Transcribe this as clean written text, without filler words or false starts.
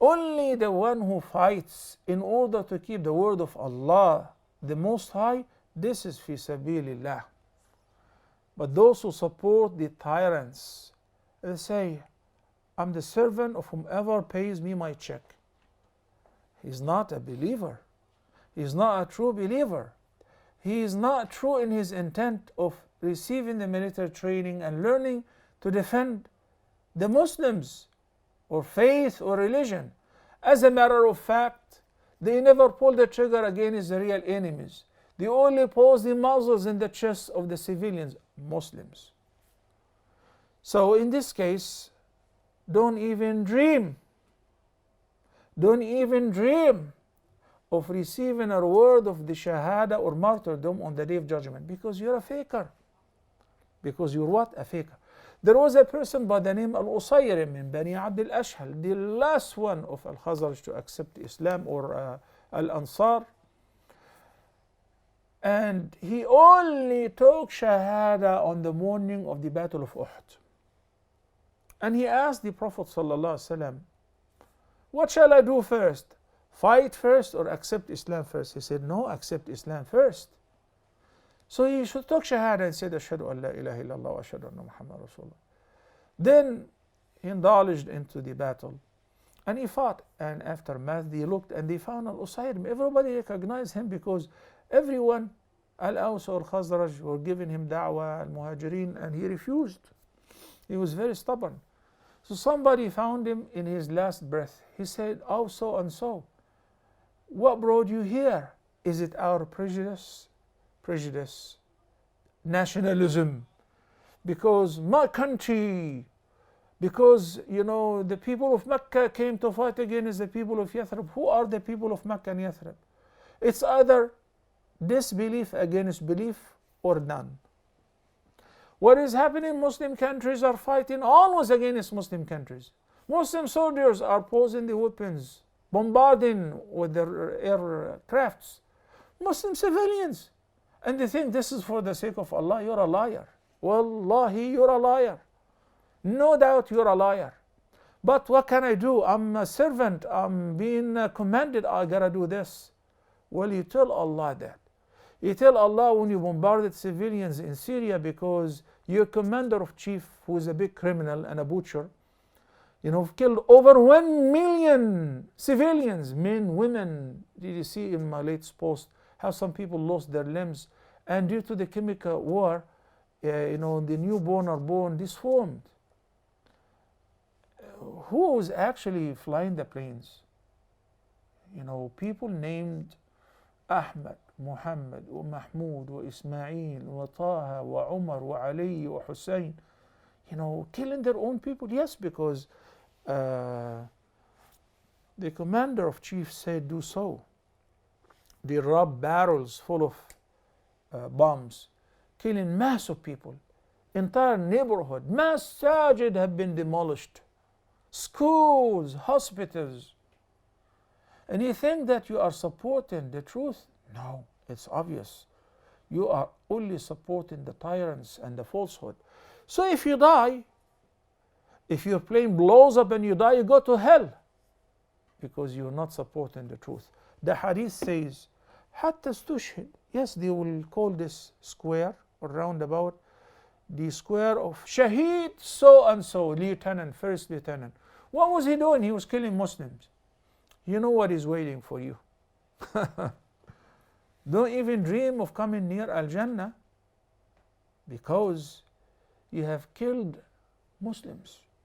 Only the one who fights in order to keep the word of Allah, the Most High, this is fi sabilillah. But those who support the tyrants, they say, I'm the servant of whomever pays me my check. He's not a believer. He's not a true believer. He is not true in his intent of receiving the military training and learning to defend the Muslims or faith or religion. As a matter of fact, they never pull the trigger against the real enemies. They only pose the muzzles in the chests of the civilians, Muslims. So in this case, don't even dream of receiving a reward of the shahada or martyrdom on the day of judgment, because you're a faker. Because you're what? A faker. There was a person by the name Al-Usayrim in Bani Abd al-Ashhal, the last one of Al-Khazraj to accept Islam, or Al-Ansar. And he only took shahada on the morning of the Battle of Uhud. And he asked the Prophet ﷺ, what shall I do first? Fight first or accept Islam first? He said, no, accept Islam first. So he took shahada and said, Ashhadu an la ilaha illallah wa ashhadu anna Muhammad Rasulullah. Then he indulged into the battle and he fought. And aftermath, they looked and they found Al-Usayrim. Everybody recognized him because everyone, Al-Aws or Khazraj, were giving him da'wah, Al-Muhajirin, and he refused. He was very stubborn. So somebody found him in his last breath. He said, oh, so and so, what brought you here? Is it our prejudice, nationalism? Because my country, because, you know, the people of Mecca came to fight against the people of Yathrib. Who are the people of Mecca and Yathrib? It's either disbelief against belief or none. What is happening? Muslim countries are fighting always against Muslim countries. Muslim soldiers are posing the weapons, bombarding with their aircrafts Muslim civilians. And they think this is for the sake of Allah. You're a liar. Wallahi, you're a liar. No doubt you're a liar. But what can I do? I'm a servant. I'm being commanded. I gotta do this. Well, you tell Allah that. You tell Allah when you bombarded civilians in Syria because your commander of chief, who is a big criminal and a butcher, you know, killed over 1 million civilians, men, women. Did you see in my latest post how some people lost their limbs? And due to the chemical war, you know, the newborn are born disformed. Who was actually flying the planes? You know, people named Ahmed, Muhammad, Mahmoud, Ismail, Taha, Umar, Ali, Hussein, you know, killing their own people. Yes, because the commander of chiefs said, do so. They robbed barrels full of bombs, killing mass of people. Entire neighborhood, masajid have been demolished. Schools, hospitals. And you think that you are supporting the truth? No, it's obvious. You are only supporting the tyrants and the falsehood. So if you die, if your plane blows up and you die, you go to hell because you're not supporting the truth. The hadith says, حتى استشهد. Yes, they will call this square or roundabout the square of Shaheed so and so, lieutenant, first lieutenant. What was he doing? He was killing Muslims. You know what is waiting for you. Don't even dream of coming near Al-Jannah because you have killed Muslims.